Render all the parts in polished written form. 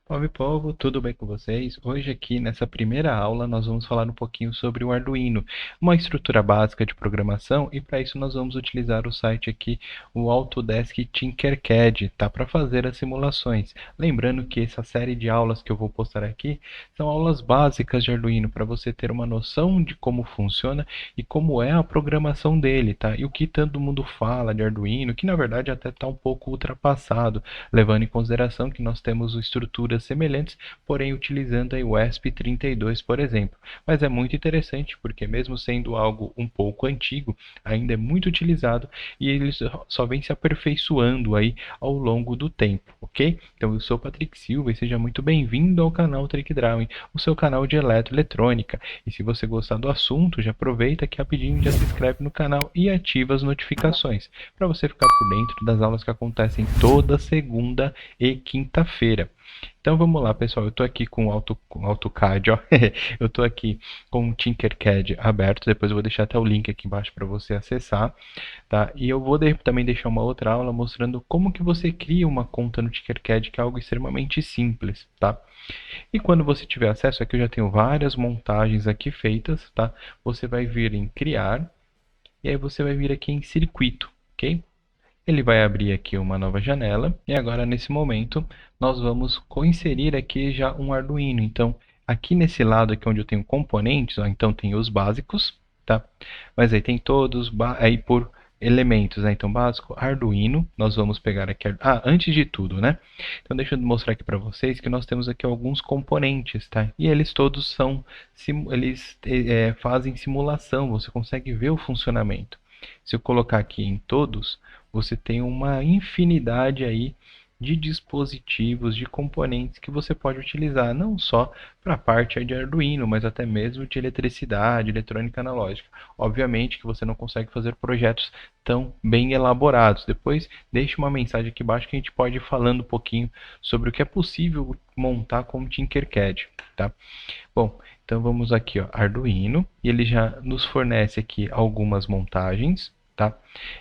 Salve povo, tudo bem com vocês? Hoje aqui nessa primeira aula nós vamos falar um pouquinho sobre o Arduino, uma estrutura básica de programação e para isso nós vamos utilizar o site aqui, o Autodesk Tinkercad, tá? Para fazer as simulações. Lembrando que essa série de aulas que eu vou postar aqui são aulas básicas de Arduino para você ter uma noção de como funciona e como é a programação dele, tá? E o que todo mundo fala de Arduino, que na verdade até está um pouco ultrapassado, levando em consideração que nós temos estruturas semelhantes, porém utilizando aí o ESP32, por exemplo. Mas é muito interessante porque mesmo sendo algo um pouco antigo, ainda é muito utilizado e ele só vem se aperfeiçoando aí ao longo do tempo, ok? Então eu sou Patrick Silva e seja muito bem-vindo ao canal Trick Drawing, o seu canal de eletroeletrônica. E se você gostar do assunto, já aproveita aqui rapidinho, já se inscreve no canal e ativa as notificações para você ficar por dentro das aulas que acontecem toda segunda e quinta-feira. Então vamos lá, pessoal. Eu estou aqui com o AutoCAD, ó. Eu estou aqui com o Tinkercad aberto. Depois eu vou deixar até o link aqui embaixo para você acessar, tá? E eu vou também deixar uma outra aula mostrando como que você cria uma conta no Tinkercad, que é algo extremamente simples, tá? E quando você tiver acesso, aqui eu já tenho várias montagens aqui feitas, tá? Você vai vir em criar e aí você vai vir aqui em circuito, ok? Ele vai abrir aqui uma nova janela e agora nesse momento nós vamos inserir aqui já um Arduino. Então aqui nesse lado aqui onde eu tenho componentes, ó, então tem os básicos, tá? Mas aí tem todos aí por elementos, né? Então básico, Arduino, nós vamos pegar aqui, antes de tudo, né? Então deixa eu mostrar aqui para vocês que nós temos aqui alguns componentes, tá? E eles todos são, eles fazem simulação, você consegue ver o funcionamento. Se eu colocar aqui em todos, você tem uma infinidade aí de dispositivos, de componentes que você pode utilizar, não só para a parte de Arduino, mas até mesmo de eletricidade, eletrônica analógica. Obviamente que você não consegue fazer projetos tão bem elaborados. Depois deixe uma mensagem aqui embaixo que a gente pode ir falando um pouquinho sobre o que é possível montar com o Tinkercad, tá? Bom, então vamos aqui, ó, Arduino, e ele já nos fornece aqui algumas montagens, tá?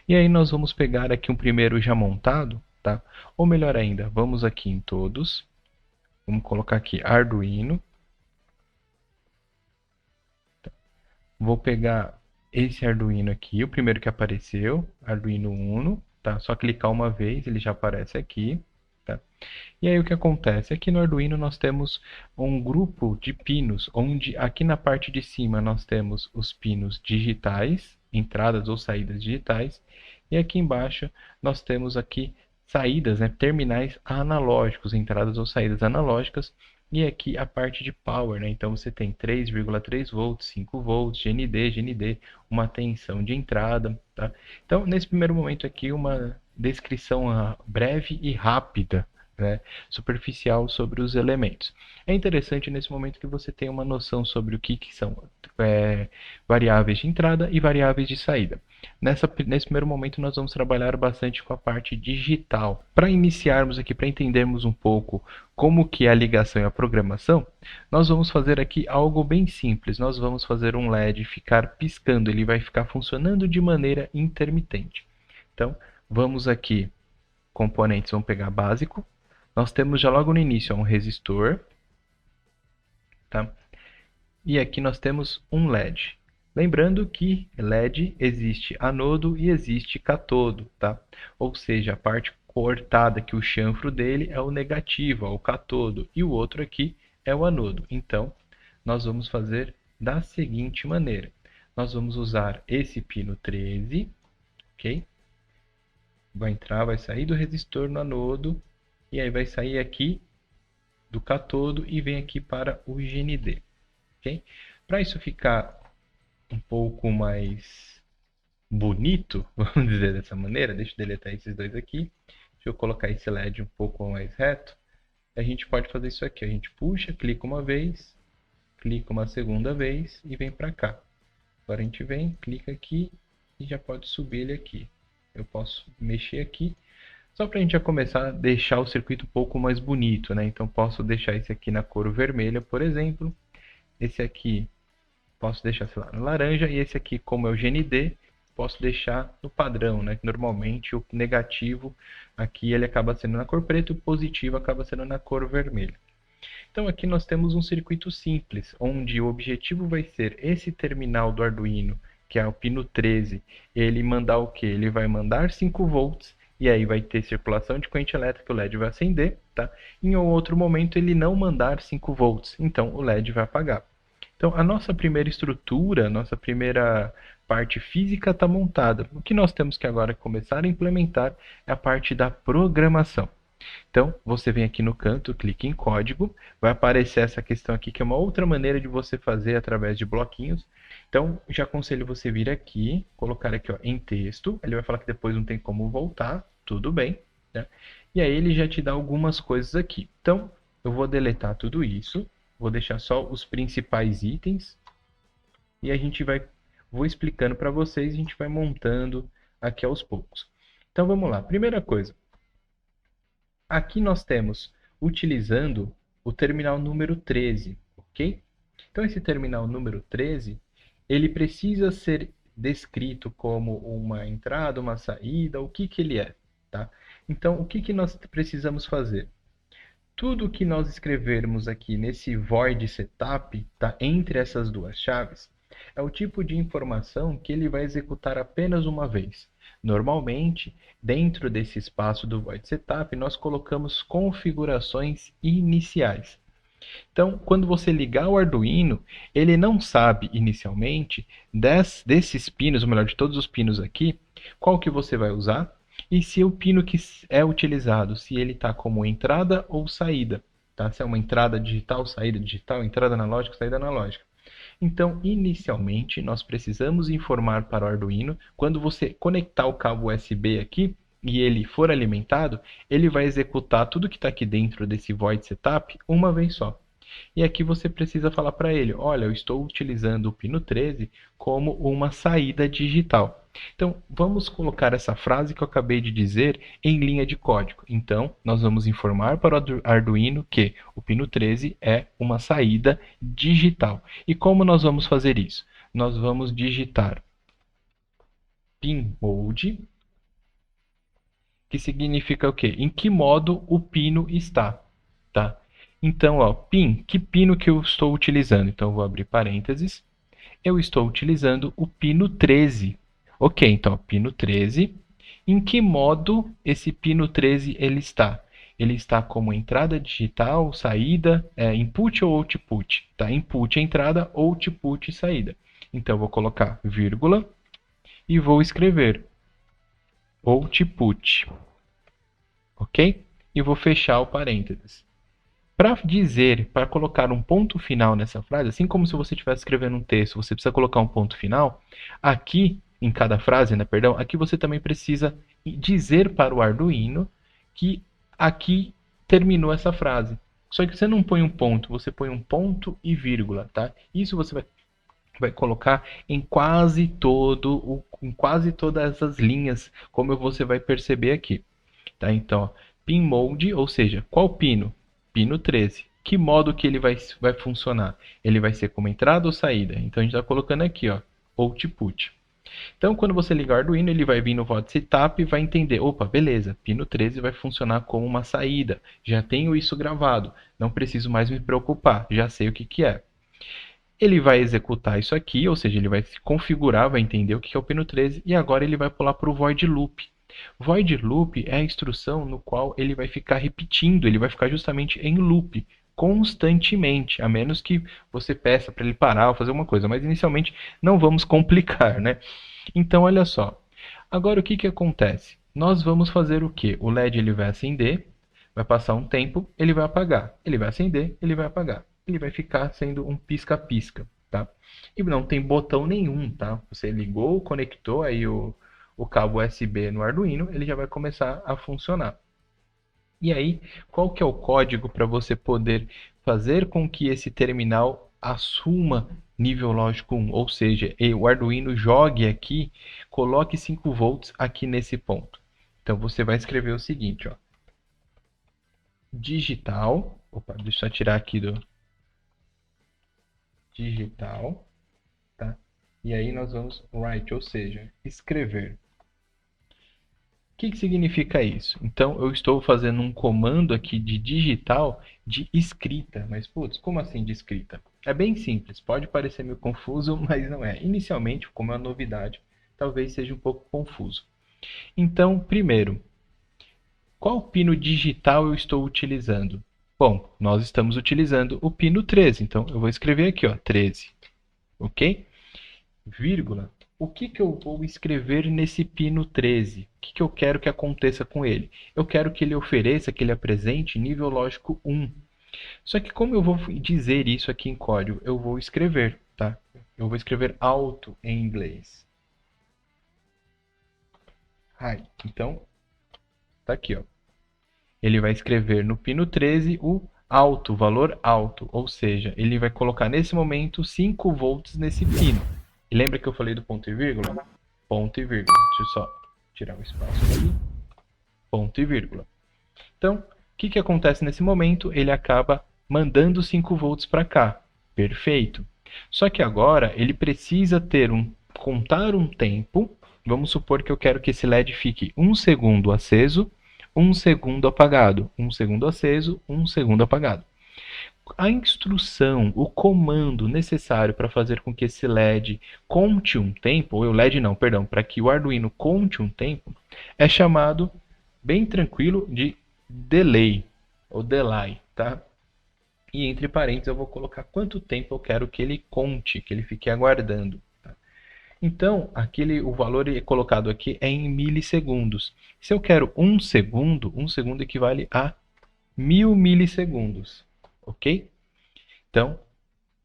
E aí nós vamos pegar aqui um primeiro já montado, tá? Ou melhor ainda, vamos aqui em todos, vamos colocar aqui Arduino, vou pegar esse Arduino aqui, o primeiro que apareceu, Arduino Uno, tá? Só clicar uma vez, ele já aparece aqui, tá? E aí o que acontece? Aqui no Arduino nós temos um grupo de pinos, onde aqui na parte de cima nós temos os pinos digitais, entradas ou saídas digitais, e aqui embaixo nós temos aqui saídas, né, terminais analógicos, entradas ou saídas analógicas, e aqui a parte de power, né? Então você tem 3,3 volts, 5 volts, GND, uma tensão de entrada, tá? Então nesse primeiro momento aqui uma descrição breve e rápida, né, superficial sobre os elementos. É interessante nesse momento que você tenha uma noção sobre o que são variáveis de entrada e variáveis de saída. Nesse primeiro momento nós vamos trabalhar bastante com a parte digital. Para iniciarmos aqui, para entendermos um pouco como que é a ligação e a programação, nós vamos fazer aqui algo bem simples. Nós vamos fazer um LED ficar piscando, ele vai ficar funcionando de maneira intermitente. Então, vamos aqui, componentes, vamos pegar básico, nós temos já logo no início um resistor, tá? E aqui nós temos um LED. Lembrando que LED existe anodo e existe catodo, tá? Ou seja, a parte cortada que o chanfro dele é o negativo, é o catodo, e o outro aqui é o anodo. Então, nós vamos fazer da seguinte maneira. Nós vamos usar esse pino 13, ok? Vai entrar, vai sair do resistor no anodo, e aí vai sair aqui do catodo e vem aqui para o GND. Okay? Para isso ficar um pouco mais bonito, vamos dizer dessa maneira, deixa eu deletar esses dois aqui. Deixa eu colocar esse LED um pouco mais reto. A gente pode fazer isso aqui. A gente puxa, clica uma vez, clica uma segunda vez e vem para cá. Agora a gente vem, clica aqui e já pode subir ele aqui. Eu posso mexer aqui. Só para a gente já começar a deixar o circuito um pouco mais bonito, né? Então posso deixar esse aqui na cor vermelha, por exemplo. Esse aqui posso deixar, sei lá, no laranja. E esse aqui, como é o GND, posso deixar no padrão, né? Normalmente o negativo aqui ele acaba sendo na cor preta e o positivo acaba sendo na cor vermelha. Então aqui nós temos um circuito simples, onde o objetivo vai ser esse terminal do Arduino, que é o pino 13, ele mandar o quê? Ele vai mandar 5 volts, e aí vai ter circulação de corrente elétrica, o LED vai acender, tá? Em outro momento ele não mandar 5 volts, então o LED vai apagar. Então a nossa primeira estrutura, a nossa primeira parte física está montada. O que nós temos que agora começar a implementar é a parte da programação. Então, você vem aqui no canto, clique em código, vai aparecer essa questão aqui, que é uma outra maneira de você fazer através de bloquinhos. Então, já aconselho você vir aqui, colocar aqui ó, em texto, ele vai falar que depois não tem como voltar, tudo bem, né? E aí ele já te dá algumas coisas aqui. Então, eu vou deletar tudo isso, vou deixar só os principais itens, e a gente vou explicando para vocês, a gente vai montando aqui aos poucos. Então, vamos lá. Primeira coisa, aqui nós temos utilizando o terminal número 13, ok? Então esse terminal número 13, ele precisa ser descrito como uma entrada, uma saída, o que que ele é, tá? Então o que que nós precisamos fazer? Tudo que nós escrevermos aqui nesse void setup, tá, entre essas duas chaves, é o tipo de informação que ele vai executar apenas uma vez. Normalmente, dentro desse espaço do void setup, nós colocamos configurações iniciais. Então, quando você ligar o Arduino, ele não sabe inicialmente desses pinos, ou melhor, de todos os pinos aqui, qual que você vai usar e se o pino que é utilizado, se ele está como entrada ou saída. Tá? Se é uma entrada digital, saída digital, entrada analógica, saída analógica. Então, inicialmente, nós precisamos informar para o Arduino, quando você conectar o cabo USB aqui, e ele for alimentado, ele vai executar tudo que está aqui dentro desse void setup uma vez só. E aqui você precisa falar para ele, olha, eu estou utilizando o pino 13 como uma saída digital. Então, vamos colocar essa frase que eu acabei de dizer em linha de código. Então, nós vamos informar para o Arduino que o pino 13 é uma saída digital. E como nós vamos fazer isso? Nós vamos digitar pin mode, que significa o quê? Em que modo o pino está, tá? Então, ó, pin, que pino que eu estou utilizando? Então, eu vou abrir parênteses. Eu estou utilizando o pino 13. Ok, então, pino 13. Em que modo esse pino 13 ele está? Ele está como entrada digital, saída, input ou output? Tá? Input é entrada, output saída. Então, eu vou colocar vírgula e vou escrever output. Ok? E vou fechar o parênteses. Para dizer, para colocar um ponto final nessa frase, assim como se você estivesse escrevendo um texto, você precisa colocar um ponto final, aqui em cada frase, né, perdão, aqui você também precisa dizer para o Arduino que aqui terminou essa frase. Só que você não põe um ponto, você põe um ponto e vírgula, tá? Isso você vai colocar em em quase todas as linhas, como você vai perceber aqui. Tá? Então, pin mode, ou seja, qual pino? Pino 13. Que modo que ele vai funcionar? Ele vai ser como entrada ou saída? Então, a gente está colocando aqui, ó, output. Então, quando você ligar o Arduino, ele vai vir no void setup e vai entender, opa, beleza, pino 13 vai funcionar como uma saída. Já tenho isso gravado, não preciso mais me preocupar, já sei o que que é. Ele vai executar isso aqui, ou seja, ele vai se configurar, vai entender o que é o pino 13 e agora ele vai pular para o void loop. Void loop é a instrução no qual ele vai ficar repetindo, ele vai ficar justamente em loop, constantemente, a menos que você peça para ele parar ou fazer uma coisa, mas inicialmente não vamos complicar, né? Então, olha só. Agora o que que acontece? Nós vamos fazer o quê? O LED ele vai acender, vai passar um tempo, ele vai apagar. Ele vai acender, ele vai apagar. Ele vai ficar sendo um pisca-pisca, tá? E não tem botão nenhum, tá? Você ligou, conectou aí o cabo USB no Arduino, ele já vai começar a funcionar. E aí, qual que é o código para você poder fazer com que esse terminal assuma nível lógico 1? Ou seja, o Arduino jogue aqui, coloque 5 volts aqui nesse ponto. Então, você vai escrever o seguinte, ó. Digital, opa, deixa eu tirar aqui do digital, tá? E aí nós vamos write, ou seja, escrever. que significa isso? Então, eu estou fazendo um comando aqui de digital de escrita. Mas, putz, como assim de escrita? É bem simples, pode parecer meio confuso, mas não é. Inicialmente, como é uma novidade, talvez seja um pouco confuso. Então, primeiro, qual pino digital eu estou utilizando? Bom, nós estamos utilizando o pino 13, então eu vou escrever aqui, ó, 13, ok? Vírgula. O que eu vou escrever nesse pino 13? O que eu quero que aconteça com ele? Eu quero que ele ofereça, que ele apresente nível lógico 1. Só que como eu vou dizer isso aqui em código? Eu vou escrever, tá? Eu vou escrever alto em inglês. High. Então, tá aqui, ó. Ele vai escrever no pino 13 o alto, valor alto, ou seja, ele vai colocar nesse momento 5 volts nesse pino. E lembra que eu falei do ponto e vírgula? Ponto e vírgula. Deixa eu só tirar o espaço aqui. Ponto e vírgula. Então, o que acontece nesse momento? Ele acaba mandando 5 volts para cá. Perfeito. Só que agora ele precisa contar um tempo. Vamos supor que eu quero que esse LED fique 1 segundo aceso, 1 segundo apagado, 1 segundo aceso, 1 segundo apagado. A instrução, o comando necessário para fazer com que esse LED conte um tempo, ou o LED não, perdão, para que o Arduino conte um tempo, é chamado, bem tranquilo, de delay, ou delay, tá? E entre parênteses eu vou colocar quanto tempo eu quero que ele conte, que ele fique aguardando. Tá? Então, o valor colocado aqui é em milissegundos. Se eu quero 1 segundo equivale a 1000 milissegundos. Ok? Então,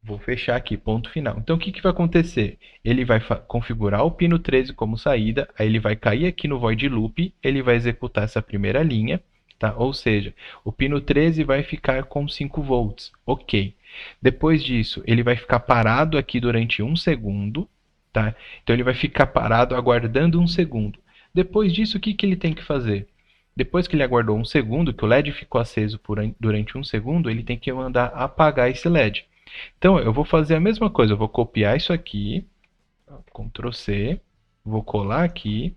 vou fechar aqui, ponto final. Então, o que vai acontecer? Ele vai configurar o pino 13 como saída, aí ele vai cair aqui no void loop, ele vai executar essa primeira linha, tá? Ou seja, o pino 13 vai ficar com 5 volts. Ok. Depois disso, ele vai ficar parado aqui durante 1 segundo, tá? Então, ele vai ficar parado aguardando 1 segundo. Depois disso, o que ele tem que fazer? Depois que ele aguardou 1 segundo, que o LED ficou aceso durante 1 segundo, ele tem que mandar apagar esse LED. Então, eu vou fazer a mesma coisa, eu vou copiar isso aqui, Ctrl C, vou colar aqui,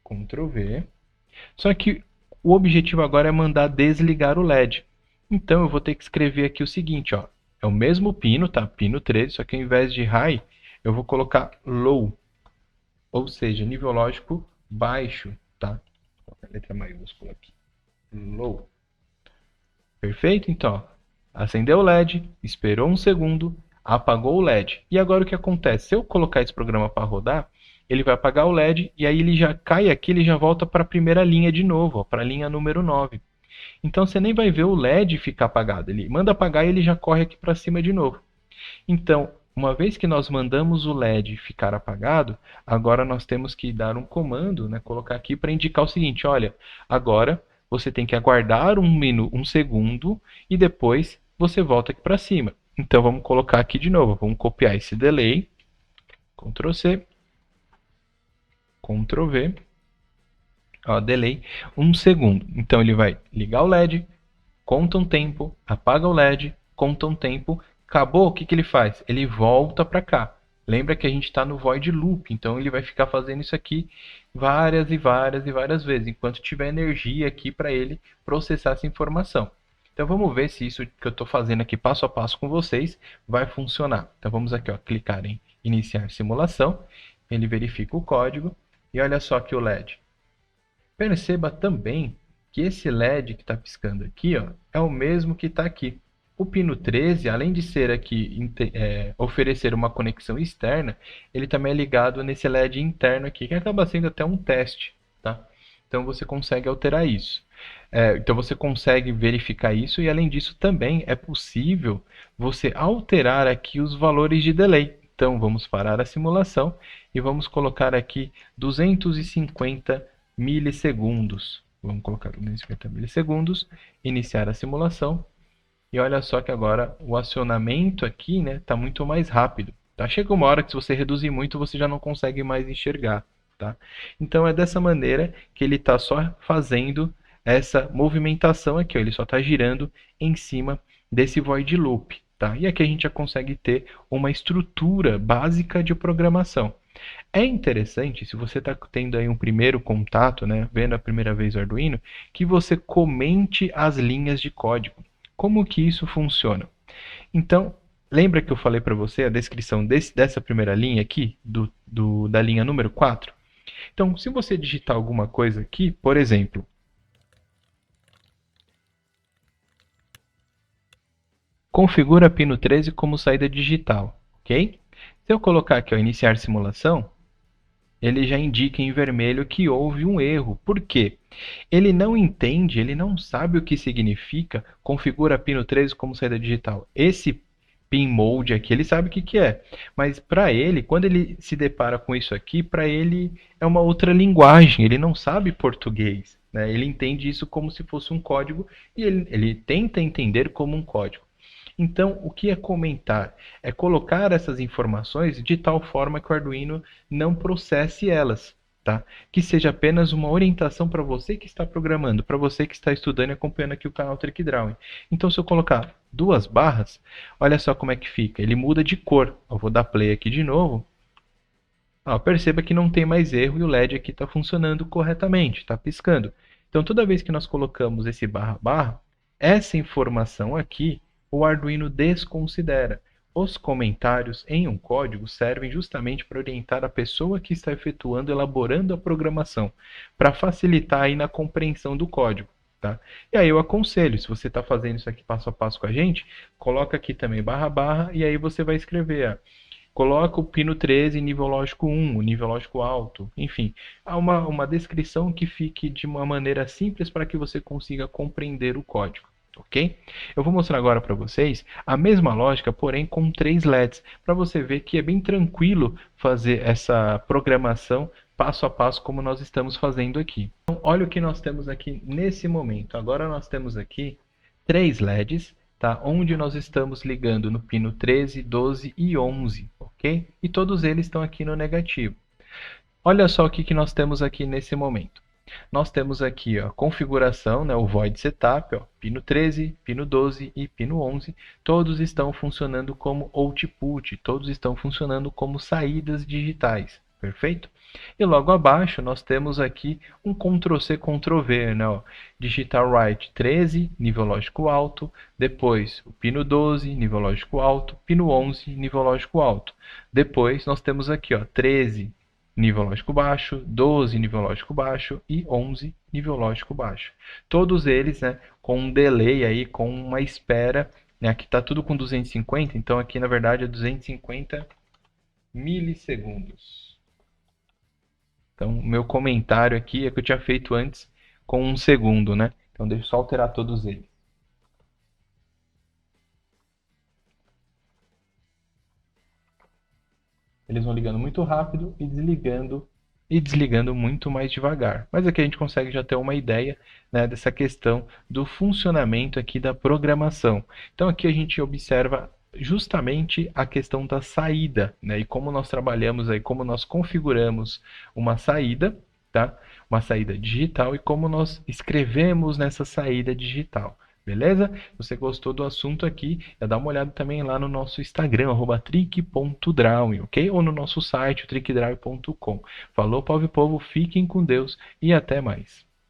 Ctrl V. Só que o objetivo agora é mandar desligar o LED. Então, eu vou ter que escrever aqui o seguinte, ó, é o mesmo pino, tá? Pino 13, só que ao invés de high, eu vou colocar low, ou seja, nível lógico baixo, tá? Letra maiúscula aqui. Low. Perfeito? Então, ó, acendeu o LED, esperou 1 segundo, apagou o LED. E agora o que acontece? Se eu colocar esse programa para rodar, ele vai apagar o LED e aí ele já cai aqui, ele já volta para a primeira linha de novo, para a linha número 9. Então você nem vai ver o LED ficar apagado. Ele manda apagar e ele já corre aqui para cima de novo. Então, uma vez que nós mandamos o LED ficar apagado, agora nós temos que dar um comando, né, colocar aqui para indicar o seguinte, olha, agora você tem que aguardar um segundo e depois você volta aqui para cima. Então vamos colocar aqui de novo, vamos copiar esse delay, Ctrl C, Ctrl V, ó, delay, 1 segundo. Então ele vai ligar o LED, conta um tempo, apaga o LED, conta um tempo, acabou, o que ele faz? Ele volta para cá. Lembra que a gente está no void loop, então ele vai ficar fazendo isso aqui várias e várias e várias vezes, enquanto tiver energia aqui para ele processar essa informação. Então vamos ver se isso que eu estou fazendo aqui passo a passo com vocês vai funcionar. Então vamos aqui, ó, clicar em iniciar simulação, ele verifica o código e olha só aqui o LED. Perceba também que esse LED que está piscando aqui, ó, é o mesmo que está aqui. O pino 13, além de ser aqui oferecer uma conexão externa, ele também é ligado nesse LED interno aqui, que acaba sendo até um teste, tá? Então você consegue alterar isso. Então você consegue verificar isso e além disso também é possível você alterar aqui os valores de delay. Então vamos parar a simulação e vamos colocar aqui 250 milissegundos. Vamos colocar 250 milissegundos, iniciar a simulação. E olha só que agora o acionamento aqui, né, tá muito mais rápido. Tá? Chega uma hora que se você reduzir muito, você já não consegue mais enxergar. Tá? Então é dessa maneira que ele está só fazendo essa movimentação aqui. Ó, ele só está girando em cima desse void loop. Tá? E aqui a gente já consegue ter uma estrutura básica de programação. É interessante, se você está tendo aí um primeiro contato, né, vendo a primeira vez o Arduino, que você comente as linhas de código. Como que isso funciona? Então, lembra que eu falei para você a descrição dessa primeira linha aqui, da linha número 4? Então, se você digitar alguma coisa aqui, por exemplo, configura pino 13 como saída digital, ok? Se eu colocar aqui, ó, iniciar simulação, ele já indica em vermelho que houve um erro. Por quê? Ele não entende, ele não sabe o que significa configura pino 13 como saída digital. Esse pin mode aqui, ele sabe o que que é. Mas para ele, quando ele se depara com isso aqui, para ele é uma outra linguagem, ele não sabe português, né? Ele entende isso como se fosse um código e ele tenta entender como um código. Então, o que é comentar? É colocar essas informações de tal forma que o Arduino não processe elas, tá? Que seja apenas uma orientação para você que está programando, para você que está estudando e acompanhando aqui o canal Trick Drawing. Então, se eu colocar duas barras, olha só como é que fica. Ele muda de cor. Eu vou dar play aqui de novo. Ó, perceba que não tem mais erro e o LED aqui está funcionando corretamente, está piscando. Então, toda vez que nós colocamos esse barra barra, essa informação aqui, o Arduino desconsidera. Os comentários em um código servem justamente para orientar a pessoa que está efetuando, elaborando a programação, para facilitar aí na compreensão do código. Tá? E aí eu aconselho, se você está fazendo isso aqui passo a passo com a gente, coloca aqui também barra barra e aí você vai escrever coloca o pino 13 em nível lógico 1, nível lógico alto, enfim. Há uma descrição que fique de uma maneira simples para que você consiga compreender o código. Ok? Eu vou mostrar agora para vocês a mesma lógica, porém com 3 LEDs, para você ver que é bem tranquilo fazer essa programação passo a passo como nós estamos fazendo aqui. Então, olha o que nós temos aqui nesse momento. Agora nós temos aqui 3 LEDs, tá? Onde nós estamos ligando no pino 13, 12 e 11, ok? E todos eles estão aqui no negativo. Olha só o que nós temos aqui nesse momento. Nós temos aqui a configuração, né, o void setup, ó, pino 13, pino 12 e pino 11, todos estão funcionando como output, todos estão funcionando como saídas digitais, perfeito? E logo abaixo nós temos aqui um Ctrl+C, Ctrl+V, né, ó, digital write 13, nível lógico alto, depois o pino 12, nível lógico alto, pino 11, nível lógico alto. Depois nós temos aqui, ó, 13, nível lógico baixo, 12 nível lógico baixo e 11 nível lógico baixo. Todos eles, né, com um delay aí, com uma espera, né, aqui está tudo com 250, então aqui na verdade é 250 milissegundos. Então, o meu comentário aqui é que eu tinha feito antes com 1 segundo, né? Então, deixa eu só alterar todos eles. Eles vão ligando muito rápido e desligando muito mais devagar. Mas aqui a gente consegue já ter uma ideia, né, dessa questão do funcionamento aqui da programação. Então aqui a gente observa justamente a questão da saída, né, e como nós trabalhamos aí, como nós configuramos uma saída, tá? Uma saída digital e como nós escrevemos nessa saída digital. Beleza? Se você gostou do assunto aqui, dá uma olhada também lá no nosso Instagram, @trick.drawing, ok? Ou no nosso site, trickdrawing.com. Falou, povo e povo, fiquem com Deus e até mais.